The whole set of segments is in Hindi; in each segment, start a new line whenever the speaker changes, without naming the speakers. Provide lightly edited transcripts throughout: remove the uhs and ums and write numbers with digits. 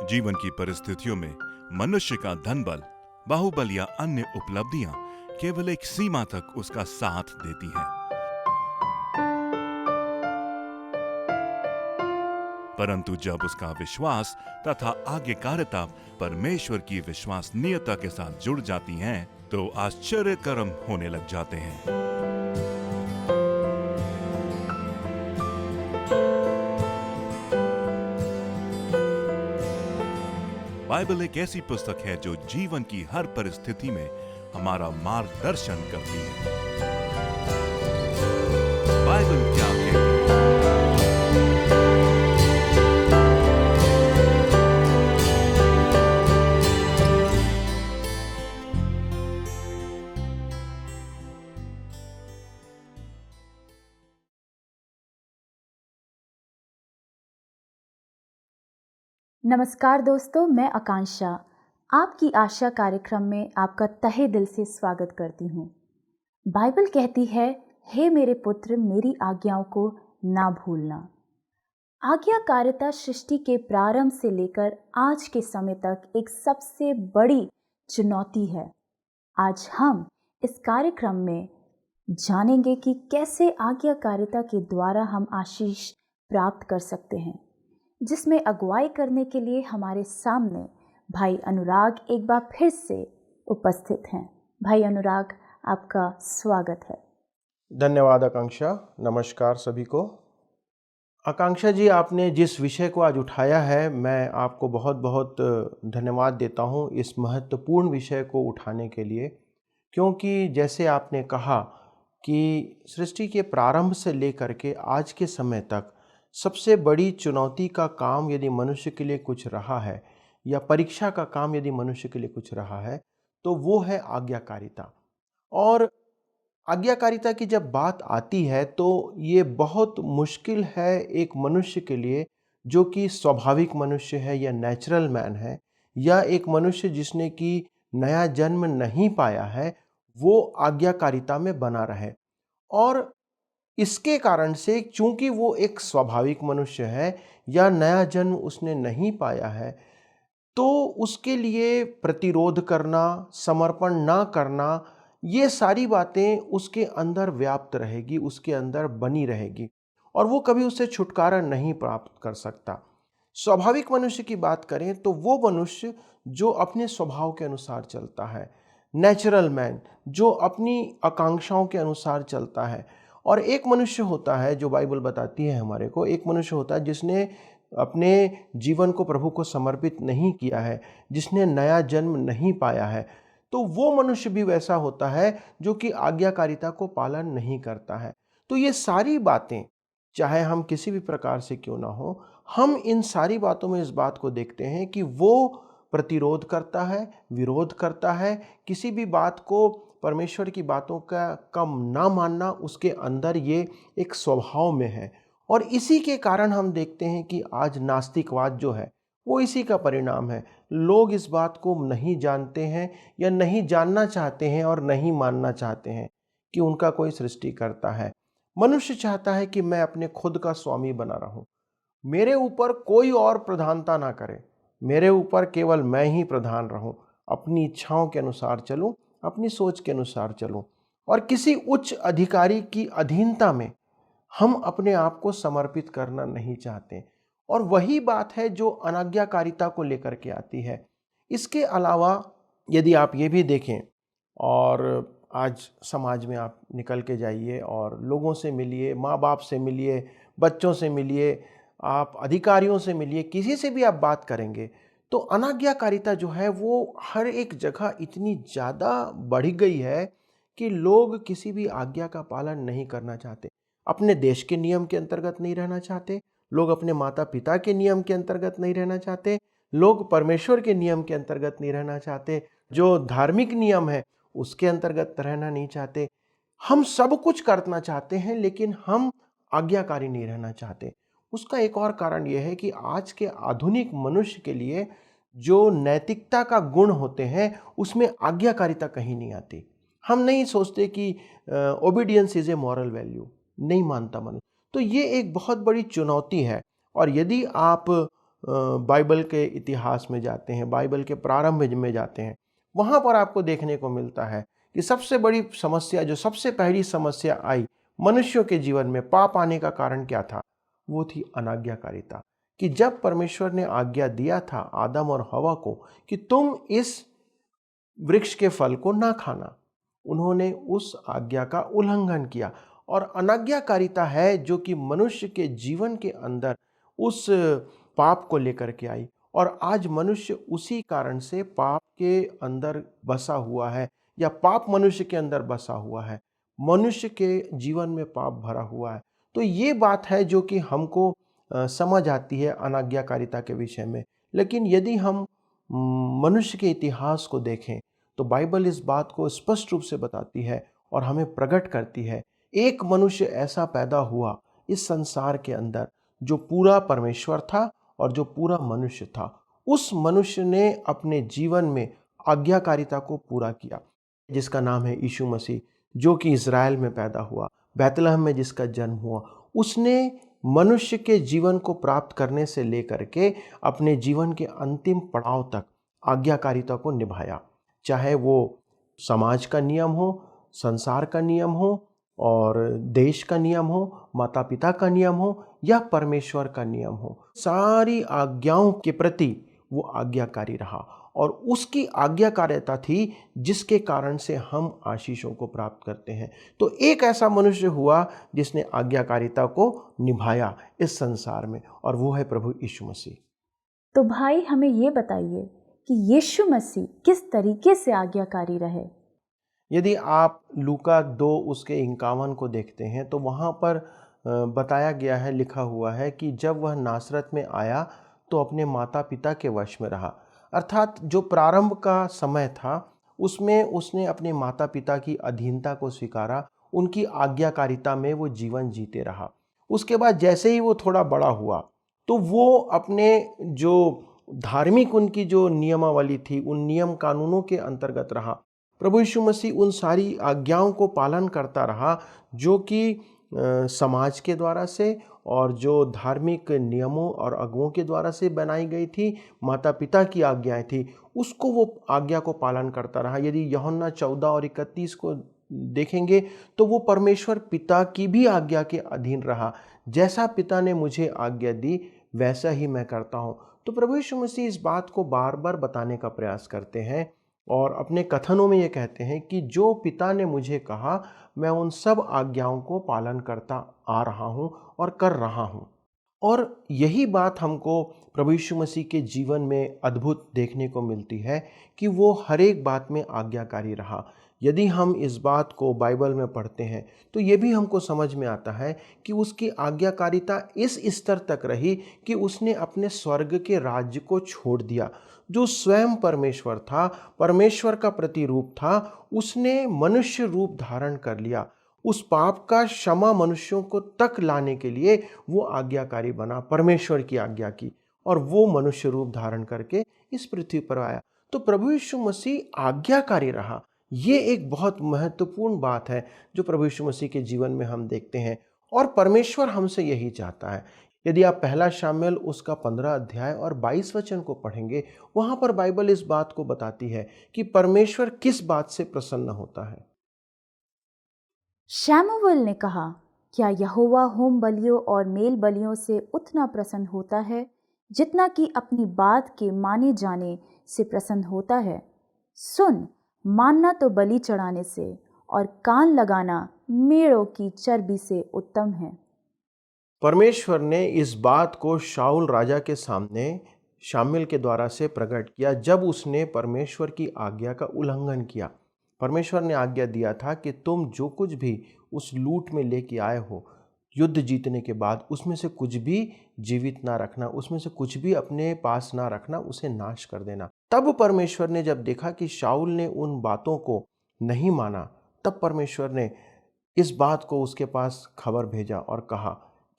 जीवन की परिस्थितियों में मनुष्य का धन बल, बाहुबल या अन्य उपलब्धियां केवल एक सीमा तक उसका साथ देती हैं। परंतु जब उसका विश्वास तथा आज्ञाकारिता परमेश्वर की विश्वसनीयता के साथ जुड़ जाती हैं, तो आश्चर्य कर्म होने लग जाते हैं। बाइबल एक ऐसी पुस्तक है जो जीवन की हर परिस्थिति में हमारा मार्गदर्शन करती है। बाइबल क्या कहती है?
नमस्कार दोस्तों, मैं आकांक्षा आपकी आशा कार्यक्रम में आपका तहे दिल से स्वागत करती हूँ। बाइबल कहती है, हे मेरे पुत्र, मेरी आज्ञाओं को ना भूलना। आज्ञाकारिता सृष्टि के प्रारंभ से लेकर आज के समय तक एक सबसे बड़ी चुनौती है। आज हम इस कार्यक्रम में जानेंगे कि कैसे आज्ञाकारिता के द्वारा हम आशीष प्राप्त कर सकते हैं, जिसमें अगुवाई करने के लिए हमारे सामने भाई अनुराग एक बार फिर से उपस्थित हैं। भाई अनुराग, आपका स्वागत है।
धन्यवाद आकांक्षा। नमस्कार सभी को। आकांक्षा जी, आपने जिस विषय को आज उठाया है, मैं आपको बहुत बहुत धन्यवाद देता हूं इस महत्वपूर्ण विषय को उठाने के लिए, क्योंकि जैसे आपने कहा कि सृष्टि के प्रारंभ से लेकर के आज के समय तक सबसे बड़ी चुनौती का काम यदि मनुष्य के लिए कुछ रहा है, या परीक्षा का काम यदि मनुष्य के लिए कुछ रहा है, तो वो है आज्ञाकारिता। और आज्ञाकारिता की जब बात आती है तो ये बहुत मुश्किल है एक मनुष्य के लिए जो कि स्वाभाविक मनुष्य है या नेचुरल मैन है, या एक मनुष्य जिसने कि नया जन्म नहीं पाया है, वो आज्ञाकारिता में बना रहे। और इसके कारण से, चूंकि वो एक स्वाभाविक मनुष्य है या नया जन्म उसने नहीं पाया है, तो उसके लिए प्रतिरोध करना, समर्पण ना करना, ये सारी बातें उसके अंदर व्याप्त रहेगी, उसके अंदर बनी रहेगी, और वो कभी उससे छुटकारा नहीं प्राप्त कर सकता। स्वाभाविक मनुष्य की बात करें तो वो मनुष्य जो अपने स्वभाव के अनुसार चलता है, नेचुरल मैन, जो अपनी आकांक्षाओं के अनुसार चलता है। और एक मनुष्य होता है, जो बाइबल बताती है हमारे को, एक मनुष्य होता है जिसने अपने जीवन को प्रभु को समर्पित नहीं किया है, जिसने नया जन्म नहीं पाया है। तो वो मनुष्य भी वैसा होता है जो कि आज्ञाकारिता को पालन नहीं करता है। तो ये सारी बातें, चाहे हम किसी भी प्रकार से क्यों ना हो, हम इन सारी बातों में इस बात को देखते हैं कि वो प्रतिरोध करता है, विरोध करता है। किसी भी बात को, परमेश्वर की बातों का कम ना मानना, उसके अंदर ये एक स्वभाव में है। और इसी के कारण हम देखते हैं कि आज नास्तिकवाद जो है वो इसी का परिणाम है। लोग इस बात को नहीं जानते हैं या नहीं जानना चाहते हैं और नहीं मानना चाहते हैं कि उनका कोई सृष्टिकर्ता है। मनुष्य चाहता है कि मैं अपने खुद का स्वामी बना रहूं, मेरे ऊपर कोई और प्रधानता ना करे, मेरे ऊपर केवल मैं ही प्रधान रहूं, अपनी इच्छाओं के अनुसार चलूं, अपनी सोच के अनुसार चलूं, और किसी उच्च अधिकारी की अधीनता में हम अपने आप को समर्पित करना नहीं चाहते। और वही बात है जो अनाज्ञाकारिता को लेकर के आती है। इसके अलावा यदि आप ये भी देखें, और आज समाज में आप निकल के जाइए और लोगों से मिलिए, माँ बाप से मिलिए, बच्चों से मिलिए, आप अधिकारियों से मिलिए, किसी से भी आप बात करेंगे, तो अनाज्ञाकारिता जो है वो हर एक जगह इतनी ज़्यादा बढ़ गई है कि लोग किसी भी आज्ञा का पालन नहीं करना चाहते। अपने देश के नियम के अंतर्गत नहीं रहना चाहते, लोग अपने माता पिता के नियम के अंतर्गत नहीं रहना चाहते, लोग परमेश्वर के नियम के अंतर्गत नहीं रहना चाहते, जो धार्मिक नियम है उसके अंतर्गत रहना नहीं चाहते। हम सब कुछ करना चाहते हैं, लेकिन हम आज्ञाकारी नहीं रहना चाहते। उसका एक और कारण यह है कि आज के आधुनिक मनुष्य के लिए जो नैतिकता का गुण होते हैं उसमें आज्ञाकारिता कहीं नहीं आती। हम नहीं सोचते कि obedience is a moral value, नहीं मानता मनुष्य। तो ये एक बहुत बड़ी चुनौती है। और यदि आप बाइबल के इतिहास में जाते हैं, बाइबल के प्रारंभ में जाते हैं, वहाँ पर आपको देखने को मिलता है कि सबसे बड़ी समस्या, जो सबसे पहली समस्या आई मनुष्यों के जीवन में, पाप आने का कारण क्या था? वो थी अनाज्ञाकारिता। कि जब परमेश्वर ने आज्ञा दिया था आदम और हवा को कि तुम इस वृक्ष के फल को ना खाना, उन्होंने उस आज्ञा का उल्लंघन किया। और अनाज्ञाकारिता है जो कि मनुष्य के जीवन के अंदर उस पाप को लेकर के आई, और आज मनुष्य उसी कारण से पाप के अंदर बसा हुआ है, या पाप मनुष्य के अंदर बसा हुआ है, मनुष्य के जीवन में पाप भरा हुआ है। तो ये बात है जो कि हमको समझ आती है अनाज्ञाकारिता के विषय में। लेकिन यदि हम मनुष्य के इतिहास को देखें तो बाइबल इस बात को स्पष्ट रूप से बताती है और हमें प्रकट करती है। एक मनुष्य ऐसा पैदा हुआ इस संसार के अंदर जो पूरा परमेश्वर था और जो पूरा मनुष्य था। उस मनुष्य ने अपने जीवन में आज्ञाकारिता को पूरा किया, जिसका नाम है यीशु मसीह, जो कि इज़राइल में पैदा हुआ, बैतलहम में जिसका जन्म हुआ। उसने मनुष्य के जीवन को प्राप्त करने से लेकर के अपने जीवन के अंतिम पड़ाव तक आज्ञाकारिता को निभाया, चाहे वो समाज का नियम हो, संसार का नियम हो, और देश का नियम हो, माता पिता का नियम हो, या परमेश्वर का नियम हो। सारी आज्ञाओं के प्रति वो आज्ञाकारी रहा, और उसकी आज्ञाकारिता थी जिसके कारण से हम आशीषों को प्राप्त करते हैं। तो एक ऐसा मनुष्य हुआ जिसने आज्ञाकारिता को निभाया इस संसार में, और वो है प्रभु यीशु मसीह।
तो भाई हमें ये बताइए कि यीशु मसीह किस तरीके से आज्ञाकारी रहे।
यदि आप लूका 2 उसके 51 को देखते हैं तो वहाँ पर बताया गया है, लिखा हुआ है कि जब वह नासरत में आया तो अपने माता पिता के वश में रहा। अर्थात जो प्रारंभ का समय था उसमें उसने अपने माता पिता की अधीनता को स्वीकारा, उनकी आज्ञाकारिता में वो जीवन जीते रहा। उसके बाद जैसे ही वो थोड़ा बड़ा हुआ तो वो अपने जो धार्मिक उनकी जो नियमावली थी, उन नियम कानूनों के अंतर्गत रहा। प्रभु यीशु मसीह उन सारी आज्ञाओं को पालन करता रहा जो कि समाज के द्वारा से और जो धार्मिक नियमों और अगुओं के द्वारा से बनाई गई थी, माता पिता की आज्ञाएं थी, उसको वो आज्ञा को पालन करता रहा। यदि यूहन्ना 14 और 31 को देखेंगे तो वो परमेश्वर पिता की भी आज्ञा के अधीन रहा। जैसा पिता ने मुझे आज्ञा दी वैसा ही मैं करता हूँ। तो प्रभु यीशु मसीह इस बात को बार बार बताने का प्रयास करते हैं और अपने कथनों में ये कहते हैं कि जो पिता ने मुझे कहा मैं उन सब आज्ञाओं को पालन करता आ रहा हूँ और कर रहा हूँ। और यही बात हमको प्रभु यीशु मसीह के जीवन में अद्भुत देखने को मिलती है कि वो हर एक बात में आज्ञाकारी रहा। यदि हम इस बात को बाइबल में पढ़ते हैं तो ये भी हमको समझ में आता है कि उसकी आज्ञाकारिता इस स्तर तक रही कि उसने अपने स्वर्ग के राज्य को छोड़ दिया। जो स्वयं परमेश्वर था, परमेश्वर का प्रतिरूप था, उसने मनुष्य रूप धारण कर लिया। उस पाप का क्षमा मनुष्यों को तक लाने के लिए वो आज्ञाकारी बना, परमेश्वर की आज्ञा की, और वो मनुष्य रूप धारण करके इस पृथ्वी पर आया। तो प्रभु यीशु मसीह आज्ञाकारी रहा। ये एक बहुत महत्वपूर्ण बात है जो प्रभु यीशु मसीह के जीवन में हम देखते हैं, और परमेश्वर हमसे यही चाहता है। यदि आप पहला शामुएल उसका 15 अध्याय और 22 वचन को पढ़ेंगे, वहां पर बाइबल इस बात को बताती है कि परमेश्वर किस बात से प्रसन्न होता है।
शमूएल ने कहा, क्या यहोवा होम बलियों और मेल बलियों से उतना प्रसन्न होता है जितना कि अपनी बात के माने जाने से प्रसन्न होता है? सुन, मानना तो बलि चढ़ाने से और कान लगाना मेढ़ों की चर्बी से उत्तम है।
परमेश्वर ने इस बात को शाऊल राजा के सामने शामुएल के द्वारा से प्रकट किया जब उसने परमेश्वर की आज्ञा का उल्लंघन किया। परमेश्वर ने आज्ञा दिया था कि तुम जो कुछ भी उस लूट में लेके आए हो, युद्ध जीतने के बाद उसमें से कुछ भी जीवित ना रखना, उसमें से कुछ भी अपने पास ना रखना, उसे नाश कर देना। तब परमेश्वर ने जब देखा कि शाऊल ने उन बातों को नहीं माना, तब परमेश्वर ने इस बात को उसके पास खबर भेजा और कहा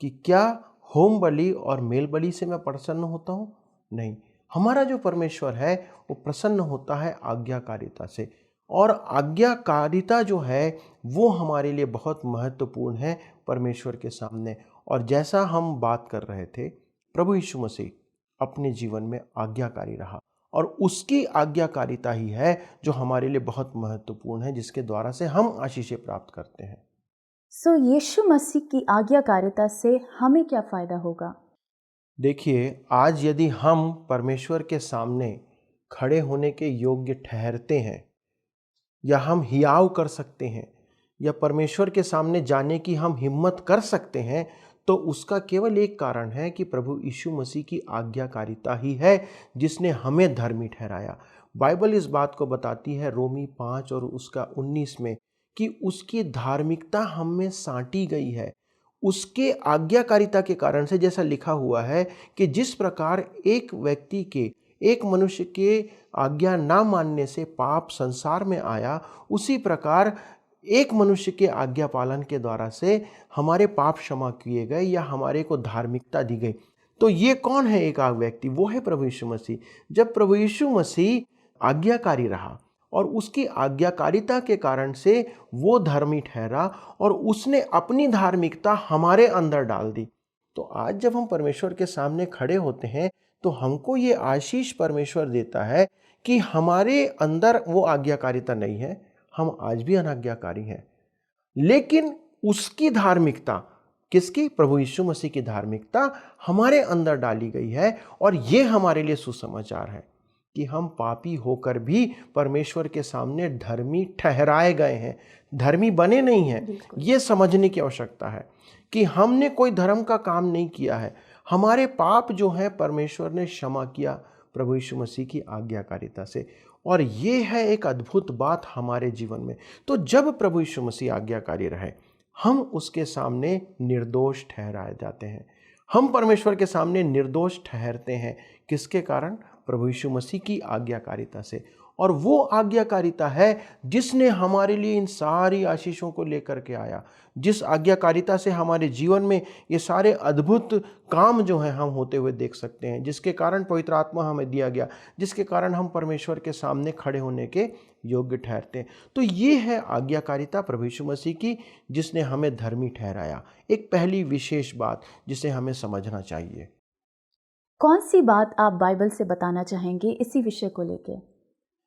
कि क्या होम बलि और मेल बलि से मैं प्रसन्न होता हूँ? नहीं, हमारा जो परमेश्वर है वो प्रसन्न होता है आज्ञाकारिता से, और आज्ञाकारिता जो है वो हमारे लिए बहुत महत्वपूर्ण है परमेश्वर के सामने। और जैसा हम बात कर रहे थे, प्रभु यीशु मसीह अपने जीवन में आज्ञाकारी रहा, और उसकी आज्ञाकारिता ही है जो हमारे लिए बहुत महत्वपूर्ण है, जिसके द्वारा से हम आशीषें प्राप्त करते हैं।
सो यीशु मसीह की आज्ञाकारिता से हमें क्या फ़ायदा होगा?
देखिए, आज यदि हम परमेश्वर के सामने खड़े होने के योग्य ठहरते हैं, या हम हियाव कर सकते हैं, या परमेश्वर के सामने जाने की हम हिम्मत कर सकते हैं, तो उसका केवल एक कारण है कि प्रभु यीशु मसीह की आज्ञाकारिता ही है जिसने हमें धर्मी ठहराया। बाइबल इस बात को बताती है रोमी 5 और उसका 19 में कि उसकी धार्मिकता हम में साँटी गई है उसके आज्ञाकारिता के कारण से। जैसा लिखा हुआ है कि जिस प्रकार एक व्यक्ति के, एक मनुष्य के आज्ञा ना मानने से पाप संसार में आया, उसी प्रकार एक मनुष्य के आज्ञा पालन के द्वारा से हमारे पाप क्षमा किए गए या हमारे को धार्मिकता दी गई। तो ये कौन है एक व्यक्ति? वो है प्रभु यीशु मसीह। जब प्रभु यीशु मसीह आज्ञाकारी रहा और उसकी आज्ञाकारिता के कारण से वो धर्मी ठहरा और उसने अपनी धार्मिकता हमारे अंदर डाल दी, तो आज जब हम परमेश्वर के सामने खड़े होते हैं तो हमको ये आशीष परमेश्वर देता है कि हमारे अंदर वो आज्ञाकारिता नहीं है, हम आज भी अनाज्ञाकारी हैं, लेकिन उसकी धार्मिकता, किसकी? प्रभु यीशु मसीह की धार्मिकता हमारे अंदर डाली गई है। और ये हमारे लिए सुसमाचार है कि हम पापी होकर भी परमेश्वर के सामने धर्मी ठहराए गए हैं, धर्मी बने नहीं हैं। ये समझने की आवश्यकता है कि हमने कोई धर्म का काम नहीं किया है, हमारे पाप जो हैं परमेश्वर ने क्षमा किया प्रभु यीशु मसीह की आज्ञाकारिता से। और ये है एक अद्भुत बात हमारे जीवन में। तो जब प्रभु यीशु मसीह आज्ञाकारी रहे, हम उसके सामने निर्दोष ठहराए जाते हैं। हम परमेश्वर के सामने निर्दोष ठहरते हैं, किसके कारण? प्रभु यीशु मसीह की आज्ञाकारिता से। और वो आज्ञाकारिता है जिसने हमारे लिए इन सारी आशीषों को लेकर के आया, जिस आज्ञाकारिता से हमारे जीवन में ये सारे अद्भुत काम जो हैं हम होते हुए देख सकते हैं, जिसके कारण पवित्र आत्मा हमें दिया गया, जिसके कारण हम परमेश्वर के सामने खड़े होने के योग्य ठहरते हैं। तो ये है आज्ञाकारिता प्रभु यीशु मसीह की, जिसने हमें धर्मी ठहराया। एक पहली विशेष बात जिसे हमें समझना चाहिए।
कौन सी बात आप बाइबल से बताना चाहेंगे इसी विषय को लेके?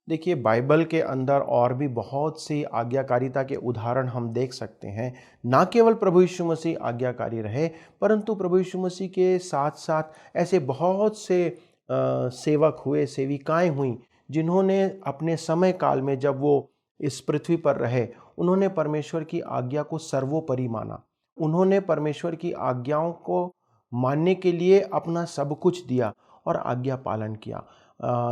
देखिए, बाइबल के अंदर और भी बहुत सी आज्ञाकारिता के उदाहरण हम देख सकते हैं। ना केवल प्रभु यीशु मसीह आज्ञाकारी रहे, परंतु प्रभु यीशु मसीह के साथ साथ ऐसे बहुत से सेवक हुए, सेविकाएं हुई, जिन्होंने अपने समय काल में जब वो इस पृथ्वी पर रहे, उन्होंने परमेश्वर की आज्ञा को सर्वोपरि माना। उन्होंने परमेश्वर की आज्ञाओं को मानने के लिए अपना सब कुछ दिया और आज्ञा पालन किया।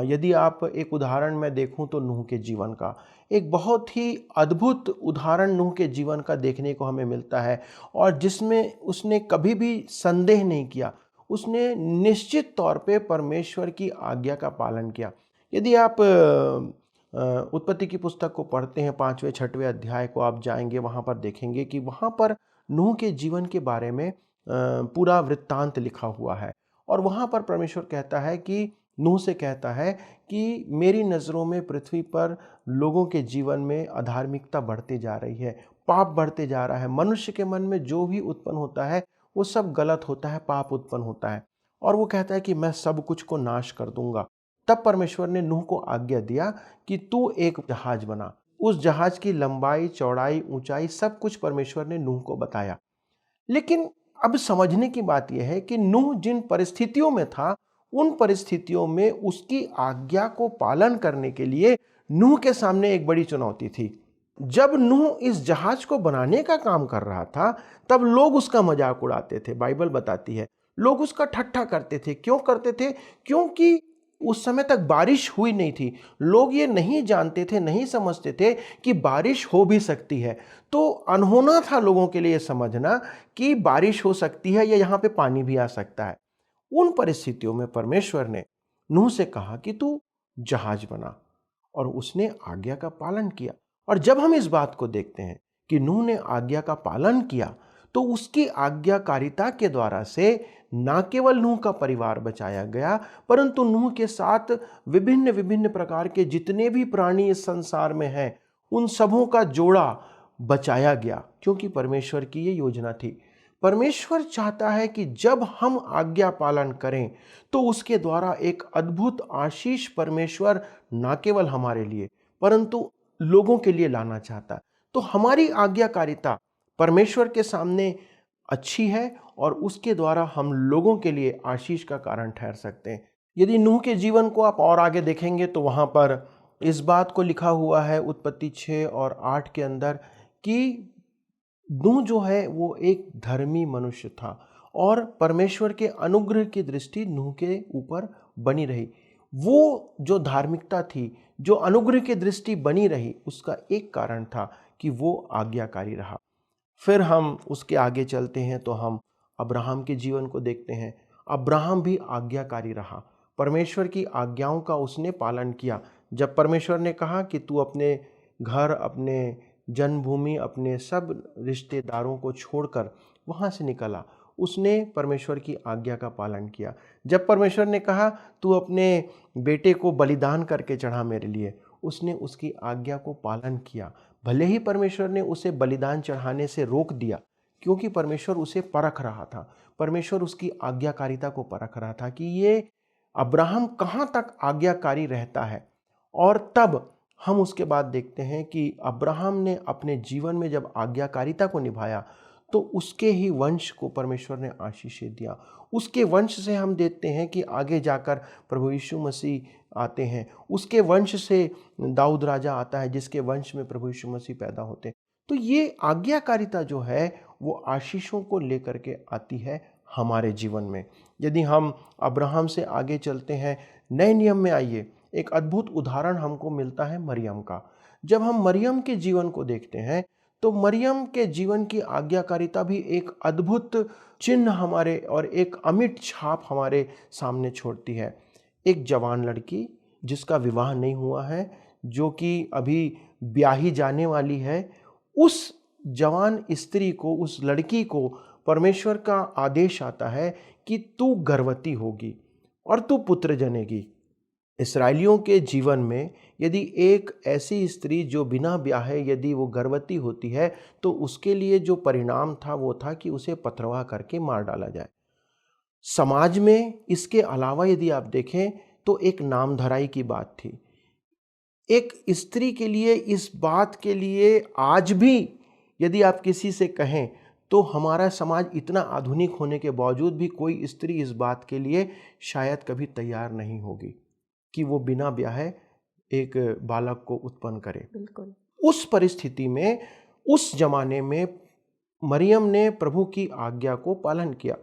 यदि आप एक उदाहरण में देखूं तो नूह के जीवन का, एक बहुत ही अद्भुत उदाहरण नूह के जीवन का देखने को हमें मिलता है, और जिसमें उसने कभी भी संदेह नहीं किया, उसने निश्चित तौर पे परमेश्वर की आज्ञा का पालन किया। यदि आप उत्पत्ति की पुस्तक को पढ़ते हैं, 5वें 6वें अध्याय को आप जाएंगे, वहाँ पर देखेंगे कि वहाँ पर नूह के जीवन के बारे में पूरा वृत्तांत लिखा हुआ है। और वहाँ पर परमेश्वर कहता है कि नूह से कहता है कि मेरी नज़रों में पृथ्वी पर लोगों के जीवन में अधार्मिकता बढ़ती जा रही है, पाप बढ़ते जा रहा है। मनुष्य के मन में जो भी उत्पन्न होता है वो सब गलत होता है, पाप उत्पन्न होता है। और वो कहता है कि मैं सब कुछ को नाश कर दूंगा। तब परमेश्वर ने नूह को आज्ञा दिया कि तू एक जहाज बना। उस जहाज की लंबाई, चौड़ाई, ऊंचाई सब कुछ परमेश्वर ने नूह को बताया। लेकिन अब समझने की बात यह है कि नूह जिन परिस्थितियों में था, उन परिस्थितियों में उसकी आज्ञा को पालन करने के लिए नूह के सामने एक बड़ी चुनौती थी। जब नूह इस जहाज को बनाने का काम कर रहा था, तब लोग उसका मजाक उड़ाते थे। बाइबल बताती है लोग उसका ठट्ठा करते थे। क्यों करते थे? क्योंकि उस समय तक बारिश हुई नहीं थी। लोग ये नहीं जानते थे, नहीं समझते थे कि बारिश हो भी सकती है। तो अनहोना था लोगों के लिए समझना कि बारिश हो सकती है या यहाँ पे पानी भी आ सकता है। उन परिस्थितियों में परमेश्वर ने नूह से कहा कि तू जहाज बना, और उसने आज्ञा का पालन किया। और जब हम इस बात को देखते हैं कि नूह ने आज्ञा का पालन किया, तो उसकी आज्ञाकारिता के द्वारा से न केवल नूह का परिवार बचाया गया, परंतु नूह के साथ विभिन्न विभिन्न प्रकार के जितने भी प्राणी इस संसार में हैं, उन सबों का जोड़ा बचाया गया, क्योंकि परमेश्वर की ये योजना थी। परमेश्वर चाहता है कि जब हम आज्ञा पालन करें तो उसके द्वारा एक अद्भुत आशीष परमेश्वर न केवल हमारे लिए परंतु लोगों के लिए लाना चाहता है। तो हमारी आज्ञाकारिता परमेश्वर के सामने अच्छी है और उसके द्वारा हम लोगों के लिए आशीष का कारण ठहर सकते हैं। यदि नूह के जीवन को आप और आगे देखेंगे तो वहाँ पर इस बात को लिखा हुआ है उत्पत्ति 6 और 8 के अंदर कि नूह जो है वो एक धर्मी मनुष्य था और परमेश्वर के अनुग्रह की दृष्टि नूह के ऊपर बनी रही। वो जो धार्मिकता थी, जो अनुग्रह की दृष्टि बनी रही, उसका एक कारण था कि वो आज्ञाकारी रहा। फिर हम उसके आगे चलते हैं तो हम अब्राहम के जीवन को देखते हैं। अब्राहम भी आज्ञाकारी रहा, परमेश्वर की आज्ञाओं का उसने पालन किया। जब परमेश्वर ने कहा कि तू अपने घर, अपने जन्मभूमि, अपने सब रिश्तेदारों को छोड़कर वहाँ से निकला, उसने परमेश्वर की आज्ञा का पालन किया। जब परमेश्वर ने कहा तू अपने बेटे को बलिदान करके चढ़ा मेरे लिए, उसने उसकी आज्ञा को पालन किया। भले ही परमेश्वर ने उसे बलिदान चढ़ाने से रोक दिया, क्योंकि परमेश्वर उसे परख रहा था, परमेश्वर उसकी आज्ञाकारिता को परख रहा था कि ये अब्राहम कहाँ तक आज्ञाकारी रहता है। और तब हम उसके बाद देखते हैं कि अब्राहम ने अपने जीवन में जब आज्ञाकारिता को निभाया तो उसके ही वंश को परमेश्वर ने आशीषें दिया। उसके वंश से हम देखते हैं कि आगे जाकर प्रभु यीशु मसीह आते हैं, उसके वंश से दाऊद राजा आता है जिसके वंश में प्रभु यीशु मसीह पैदा होते हैं। तो ये आज्ञाकारिता जो है वो आशीषों को लेकर के आती है हमारे जीवन में। यदि हम अब्राहम से आगे चलते हैं, नए नियम में आइए, एक अद्भुत उदाहरण हमको मिलता है मरियम का। जब हम मरियम के जीवन को देखते हैं तो मरियम के जीवन की आज्ञाकारिता भी एक अद्भुत चिन्ह हमारे और एक अमिट छाप हमारे सामने छोड़ती है। एक जवान लड़की जिसका विवाह नहीं हुआ है, जो कि अभी ब्याही जाने वाली है, उस जवान स्त्री को, उस लड़की को परमेश्वर का आदेश आता है कि तू गर्भवती होगी और तू पुत्र जनेगी। इस्राएलियों के जीवन में यदि एक ऐसी स्त्री जो बिना ब्याहे यदि वो गर्भवती होती है तो उसके लिए जो परिणाम था वो था कि उसे पथरवाह करके मार डाला जाए। समाज में इसके अलावा यदि आप देखें तो एक नामधराई की बात थी। एक स्त्री के लिए, इस बात के लिए आज भी यदि आप किसी से कहें तो हमारा समाज इतना आधुनिक होने के बावजूद भी कोई स्त्री इस बात के लिए शायद कभी तैयार नहीं होगी कि वो बिना ब्याहे एक बालक को उत्पन्न करे।
बिल्कुल।
उस परिस्थिति में, उस जमाने में मरियम ने प्रभु की आज्ञा को पालन किया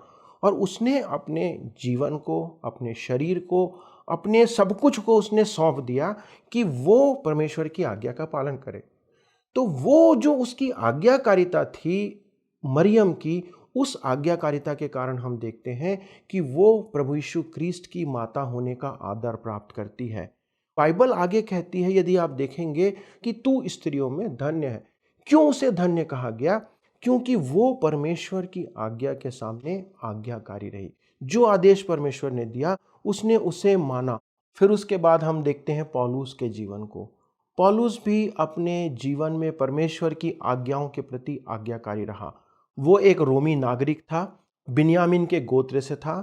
और उसने अपने जीवन को, अपने शरीर को, अपने सब कुछ को उसने सौंप दिया कि वो परमेश्वर की आज्ञा का पालन करे। तो वो जो उसकी आज्ञाकारिता थी मरियम की, उस आज्ञाकारिता के कारण हम देखते हैं कि वो प्रभु यीशु क्रिस्ट की माता होने का आदर प्राप्त करती है। बाइबल आगे कहती है, यदि आप देखेंगे, कि तू स्त्रियों में धन्य है। क्यों उसे धन्य कहा गया? क्योंकि वो परमेश्वर की आज्ञा के सामने आज्ञाकारी रही। जो आदेश परमेश्वर ने दिया उसने उसे माना। फिर उसके बाद हम देखते हैं पौलुस के जीवन को। पौलुस भी अपने जीवन में परमेश्वर की आज्ञाओं के प्रति आज्ञाकारी रहा। वो एक रोमी नागरिक था, बिन्यामीन के गोत्र से था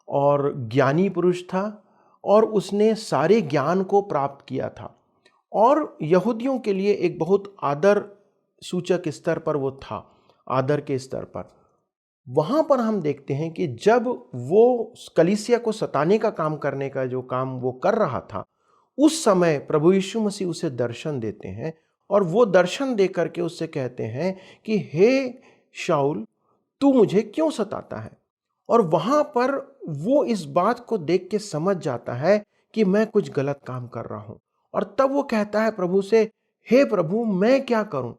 और ज्ञानी पुरुष था और उसने सारे ज्ञान को प्राप्त किया था और यहूदियों के लिए एक बहुत आदर सूचक स्तर पर वो था, आदर के स्तर पर। वहाँ पर हम देखते हैं कि जब वो कलीसिया को सताने का काम करने का जो काम वो कर रहा था, उस समय प्रभु यीशु मसीह उसे दर्शन देते हैं और वो दर्शन दे करके उससे कहते हैं कि हे शाऊल, तू मुझे क्यों सताता है? और वहाँ पर वो इस बात को देख के समझ जाता है कि मैं कुछ गलत काम कर रहा हूँ और तब वो कहता है प्रभु से, हे प्रभु, मैं क्या करूँ?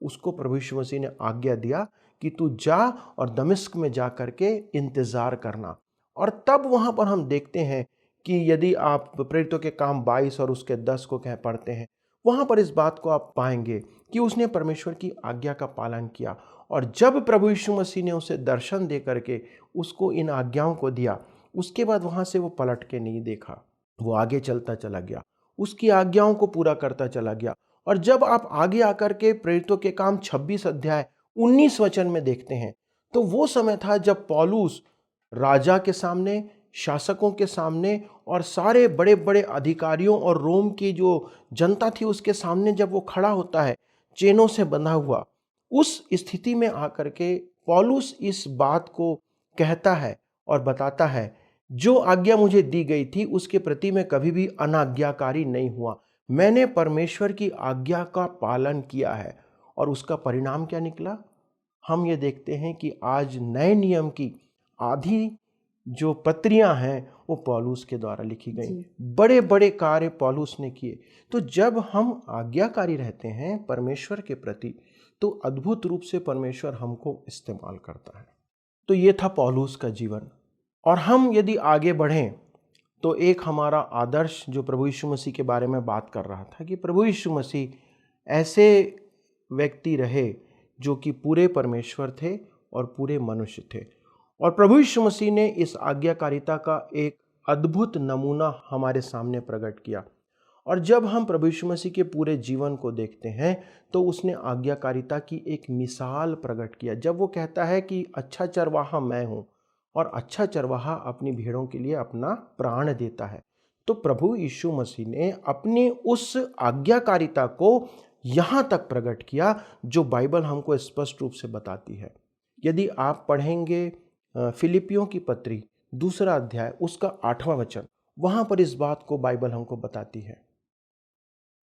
उसको प्रभु यीशु मसीह ने आज्ञा दिया कि तू जा और दमिश्क में जा करके इंतज़ार करना। और तब वहाँ पर हम देखते हैं कि यदि आप प्रेरितों के काम 22 और उसके 10 को कह पढ़ते हैं, वहाँ पर इस बात को आप पाएंगे कि उसने परमेश्वर की आज्ञा का पालन किया। और जब प्रभु यीशु मसीह ने उसे दर्शन दे करके उसको इन आज्ञाओं को दिया, उसके बाद वहाँ से वो पलट के नहीं देखा, वो आगे चलता चला गया, उसकी आज्ञाओं को पूरा करता चला गया। और जब आप आगे आकर के प्रेरितों के काम 26 अध्याय 19 वचन में देखते हैं तो वो समय था जब पौलुस राजा के सामने, शासकों के सामने और सारे बड़े बड़े अधिकारियों और रोम की जो जनता थी उसके सामने जब वो खड़ा होता है चेनों से बंधा हुआ, उस स्थिति में आकर के पौलुस इस बात को कहता है और बताता है, जो आज्ञा मुझे दी गई थी उसके प्रति मैं कभी भी अनाज्ञाकारी नहीं हुआ। मैंने परमेश्वर की आज्ञा का पालन किया है। और उसका परिणाम क्या निकला? हम ये देखते हैं कि आज नए नियम की आधी जो पत्रियां हैं वो पौलुस के द्वारा लिखी गई। बड़े बड़े कार्य पौलुस ने किए। तो जब हम आज्ञाकारी रहते हैं परमेश्वर के प्रति तो अद्भुत रूप से परमेश्वर हमको इस्तेमाल करता है। तो ये था पौलुस का जीवन। और हम यदि आगे बढ़ें तो एक हमारा आदर्श जो प्रभु यीशु मसीह के बारे में बात कर रहा था कि प्रभु यीशु मसीह ऐसे व्यक्ति रहे जो कि पूरे परमेश्वर थे और पूरे मनुष्य थे। और प्रभु यीशु मसीह ने इस आज्ञाकारिता का एक अद्भुत नमूना हमारे सामने प्रकट किया। और जब हम प्रभु यीशु मसीह के पूरे जीवन को देखते हैं तो उसने आज्ञाकारिता की एक मिसाल प्रकट किया। जब वो कहता है कि अच्छा चरवाहा मैं हूँ और अच्छा चरवाहा अपनी भेड़ों के लिए अपना प्राण देता है, तो प्रभु यीशु मसीह ने अपनी उस आज्ञाकारिता को यहाँ तक प्रकट किया जो बाइबल हमको स्पष्ट रूप से बताती है। यदि आप पढ़ेंगे फिलिपियों की पत्री 2 अध्याय उसका 8वां वचन, वहाँ पर इस बात को बाइबल हमको बताती है।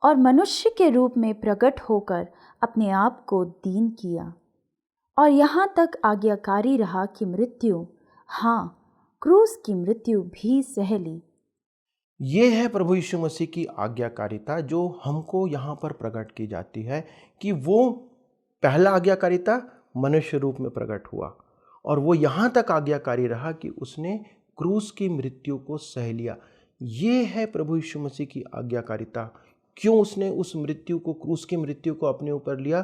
और मनुष्य के रूप में प्रकट होकर अपने आप को दीन किया और यहाँ तक आज्ञाकारी रहा कि मृत्यु, हाँ क्रूस की मृत्यु भी सह ली।
ये है प्रभु यीशु मसीह की आज्ञाकारिता जो हमको यहाँ पर प्रकट की जाती है कि वो पहला आज्ञाकारिता मनुष्य रूप में प्रकट हुआ और वो यहाँ तक आज्ञाकारी रहा कि उसने क्रूस की मृत्यु को सह लिया। ये है प्रभु यीशु मसीह की आज्ञाकारिता। क्यों उसने उस मृत्यु को, क्रूस की मृत्यु को अपने ऊपर लिया?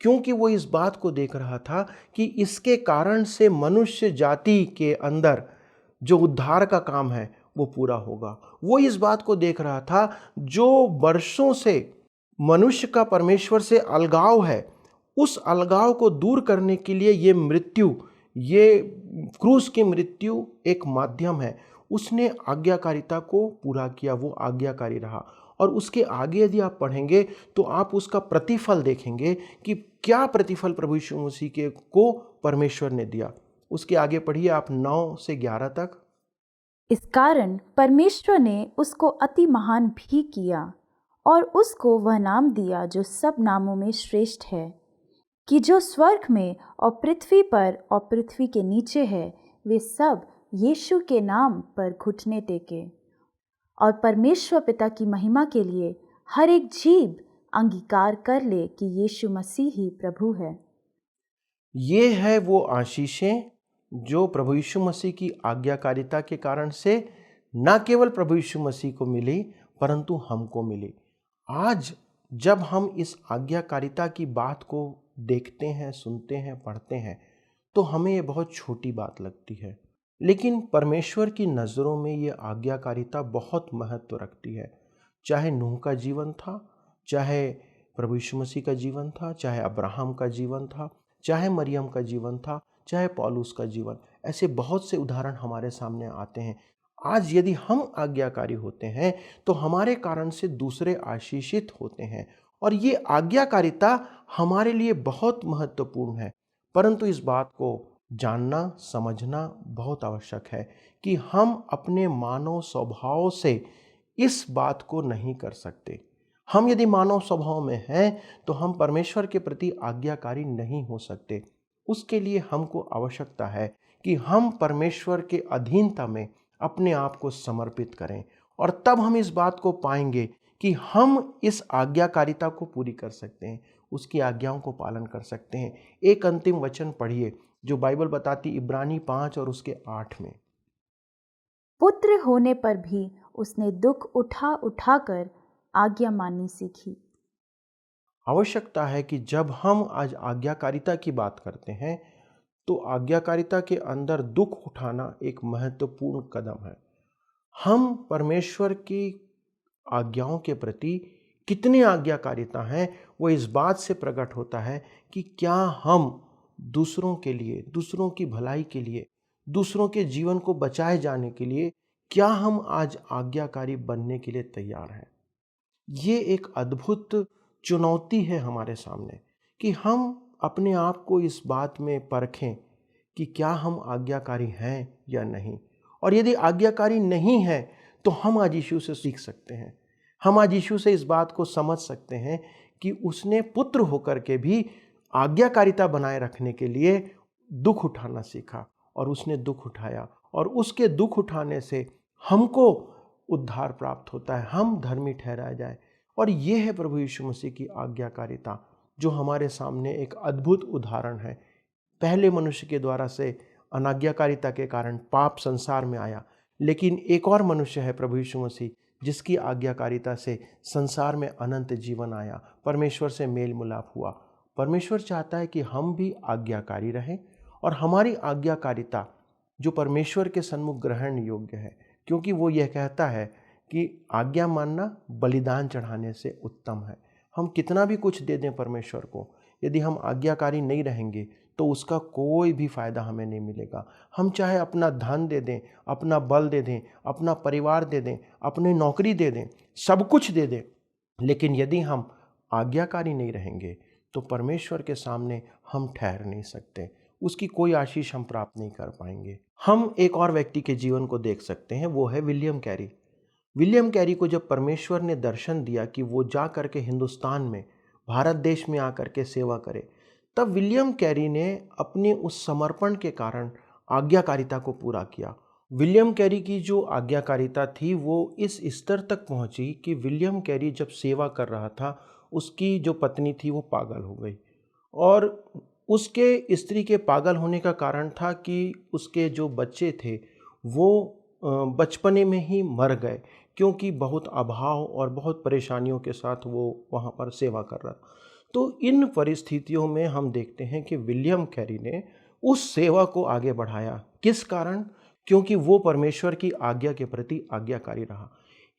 क्योंकि वो इस बात को देख रहा था कि इसके कारण से मनुष्य जाति के अंदर जो उद्धार का काम है वो पूरा होगा। वो इस बात को देख रहा था जो वर्षों से मनुष्य का परमेश्वर से अलगाव है, उस अलगाव को दूर करने के लिए ये मृत्यु, ये क्रूस की मृत्यु एक माध्यम है। उसने आज्ञाकारिता को पूरा किया, वो आज्ञाकारी रहा। और उसके आगे यदि आप पढ़ेंगे तो आप उसका प्रतिफल देखेंगे कि क्या प्रतिफल प्रभु यीशु मसीह के को परमेश्वर ने दिया। उसके आगे पढ़िए आप 9 से 11 तक।
इस कारण परमेश्वर ने उसको अति महान भी किया और उसको वह नाम दिया जो सब नामों में श्रेष्ठ है, कि जो स्वर्ग में और पृथ्वी पर और पृथ्वी के नीचे है वे सब यीशु के नाम पर घुटने टेके और परमेश्वर पिता की महिमा के लिए हर एक जीभ अंगीकार कर ले कि यीशु मसीह ही प्रभु है।
ये है वो आशीषें जो प्रभु यीशु मसीह की आज्ञाकारिता के कारण से न केवल प्रभु यीशु मसीह को मिली परंतु हमको मिली। आज जब हम इस आज्ञाकारिता की बात को देखते हैं, सुनते हैं, पढ़ते हैं तो हमें ये बहुत छोटी बात लगती है, लेकिन परमेश्वर की नज़रों में ये आज्ञाकारिता बहुत महत्व रखती है। चाहे नूह का जीवन था, चाहे प्रभु यीशु मसीह का जीवन था, चाहे अब्राहम का जीवन था, चाहे मरियम का जीवन था, चाहे पौलुस का जीवन, ऐसे बहुत से उदाहरण हमारे सामने आते हैं। आज यदि हम आज्ञाकारी होते हैं तो हमारे कारण से दूसरे आशीषित होते हैं और ये आज्ञाकारिता हमारे लिए बहुत महत्वपूर्ण है। परंतु इस बात को जानना, समझना बहुत आवश्यक है कि हम अपने मानव स्वभाव से इस बात को नहीं कर सकते। हम यदि मानव स्वभाव में हैं तो हम परमेश्वर के प्रति आज्ञाकारी नहीं हो सकते। उसके लिए हमको आवश्यकता है कि हम परमेश्वर के अधीनता में अपने आप को समर्पित करें और तब हम इस बात को पाएंगे कि हम इस आज्ञाकारिता को पूरी कर सकते हैं, उसकी आज्ञाओं को पालन कर सकते हैं। एक अंतिम वचन पढ़िए जो बाइबल बताती इब्रानी 5 और उसके 8 में।
पुत्र होने पर भी उसने दुख उठा उठा कर आज्ञा माननी सीखी।
आवश्यकता है कि जब हम आज आज्ञाकारिता की बात करते हैं तो आज्ञाकारिता के अंदर दुख उठाना एक महत्वपूर्ण कदम है। हम परमेश्वर की आज्ञाओं के प्रति कितनी आज्ञाकारिता है वो इस बात से प्रकट होता है कि क्या हम दूसरों के लिए, दूसरों की भलाई के लिए, दूसरों के जीवन को बचाए जाने के लिए, क्या हम आज आज्ञाकारी बनने के लिए तैयार हैं? ये एक अद्भुत चुनौती है हमारे सामने कि हम अपने आप को इस बात में परखें कि क्या हम आज्ञाकारी हैं या नहीं। और यदि आज्ञाकारी नहीं है तो हम आज यीशु से सीख सकते हैं। हम आज यीशु से इस बात को समझ सकते हैं कि उसने पुत्र होकर के भी आज्ञाकारिता बनाए रखने के लिए दुख उठाना सीखा, और उसने दुख उठाया, और उसके दुख उठाने से हमको उद्धार प्राप्त होता है, हम धर्मी ठहराए जाए। और ये है प्रभु यीशु मसीह की आज्ञाकारिता, जो हमारे सामने एक अद्भुत उदाहरण है। पहले मनुष्य के द्वारा से अनाज्ञाकारिता के कारण पाप संसार में आया, लेकिन एक और मनुष्य है प्रभु यीशु मसीह, जिसकी आज्ञाकारिता से संसार में अनंत जीवन आया, परमेश्वर से मेल मिलाप हुआ। परमेश्वर चाहता है कि हम भी आज्ञाकारी रहें, और हमारी आज्ञाकारिता जो परमेश्वर के सन्मुख ग्रहण योग्य है, क्योंकि वो यह कहता है कि आज्ञा मानना बलिदान चढ़ाने से उत्तम है। हम कितना भी कुछ दे दें परमेश्वर को, यदि हम आज्ञाकारी नहीं रहेंगे तो उसका कोई भी फायदा हमें नहीं मिलेगा। हम चाहे अपना धन दे दें, अपना बल दे दें, अपना परिवार दे दें, अपनी नौकरी दे दें, सब कुछ दे दें, लेकिन यदि हम आज्ञाकारी नहीं रहेंगे तो परमेश्वर के सामने हम ठहर नहीं सकते, उसकी कोई आशीष हम प्राप्त नहीं कर पाएंगे। हम एक और व्यक्ति के जीवन को देख सकते हैं, वो है विलियम कैरी। विलियम कैरी को जब परमेश्वर ने दर्शन दिया कि वो जा करके हिंदुस्तान में, भारत देश में आकर के सेवा करे, तब विलियम कैरी ने अपने उस समर्पण के कारण आज्ञाकारिता को पूरा किया। विलियम कैरी की जो आज्ञाकारिता थी वो इस स्तर तक पहुंची कि विलियम कैरी जब सेवा कर रहा था, उसकी जो पत्नी थी वो पागल हो गई, और उसके स्त्री के पागल होने का कारण था कि उसके जो बच्चे थे वो बचपने में ही मर गए, क्योंकि बहुत अभाव और बहुत परेशानियों के साथ वो वहाँ पर सेवा कर रहा। तो इन परिस्थितियों में हम देखते हैं कि विलियम कैरी ने उस सेवा को आगे बढ़ाया। किस कारण? क्योंकि वो परमेश्वर की आज्ञा के प्रति आज्ञाकारी रहा।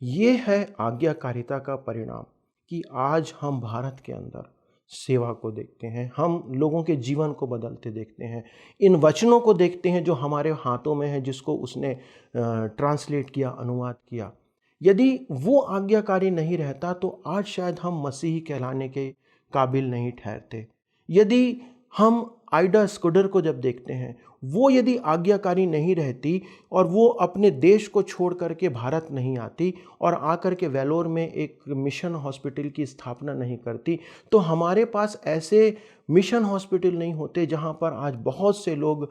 ये है आज्ञाकारिता का परिणाम कि आज हम भारत के अंदर सेवा को देखते हैं, हम लोगों के जीवन को बदलते देखते हैं, इन वचनों को देखते हैं जो हमारे हाथों में है, जिसको उसने ट्रांसलेट किया, अनुवाद किया। यदि वो आज्ञाकारी नहीं रहता तो आज शायद हम मसीही कहलाने के काबिल नहीं ठहरते। यदि हम आइडा स्कूडर को जब देखते हैं, वो यदि आज्ञाकारी नहीं रहती और वो अपने देश को छोड़ करके भारत नहीं आती और आकर के वेलोर में एक मिशन हॉस्पिटल की स्थापना नहीं करती, तो हमारे पास ऐसे मिशन हॉस्पिटल नहीं होते जहाँ पर आज बहुत से लोग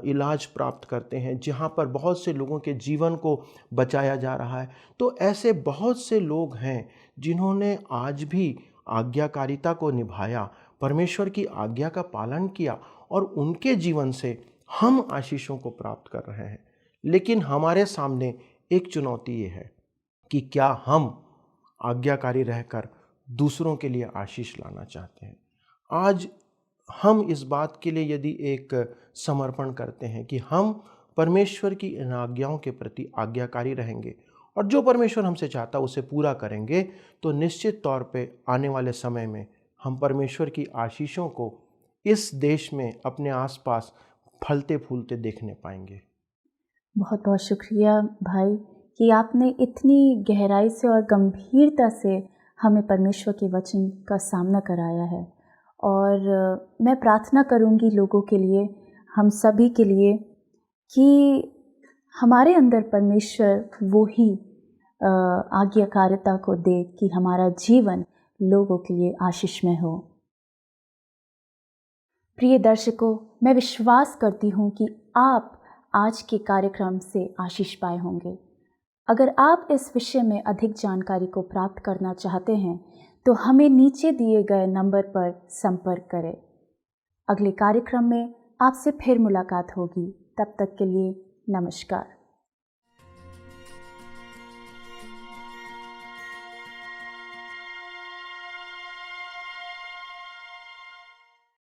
इलाज प्राप्त करते हैं, जहाँ पर बहुत से लोगों के जीवन को बचाया जा रहा है। तो ऐसे बहुत से लोग हैं जिन्होंने आज भी आज्ञाकारिता को निभाया, परमेश्वर की आज्ञा का पालन किया, और उनके जीवन से हम आशीषों को प्राप्त कर रहे हैं। लेकिन हमारे सामने एक चुनौती ये है कि क्या हम आज्ञाकारी रहकर दूसरों के लिए आशीष लाना चाहते हैं। आज हम इस बात के लिए यदि एक समर्पण करते हैं कि हम परमेश्वर की इन आज्ञाओं के प्रति आज्ञाकारी रहेंगे और जो परमेश्वर हमसे चाहता है उसे पूरा करेंगे, तो निश्चित तौर पे आने वाले समय में हम परमेश्वर की आशीषों को इस देश में अपने आसपास फलते फूलते देखने पाएंगे।
बहुत बहुत शुक्रिया भाई कि आपने इतनी गहराई से और गंभीरता से हमें परमेश्वर के वचन का सामना कराया है। और मैं प्रार्थना करूंगी लोगों के लिए, हम सभी के लिए, कि हमारे अंदर परमेश्वर वो ही आज्ञाकारिता को दे कि हमारा जीवन लोगों के लिए आशीषमय हो। प्रिय दर्शकों, मैं विश्वास करती हूँ कि आप आज के कार्यक्रम से आशीष पाए होंगे। अगर आप इस विषय में अधिक जानकारी को प्राप्त करना चाहते हैं तो हमें नीचे दिए गए नंबर पर संपर्क करें। अगले कार्यक्रम में आपसे फिर मुलाकात होगी। तब तक के लिए नमस्कार।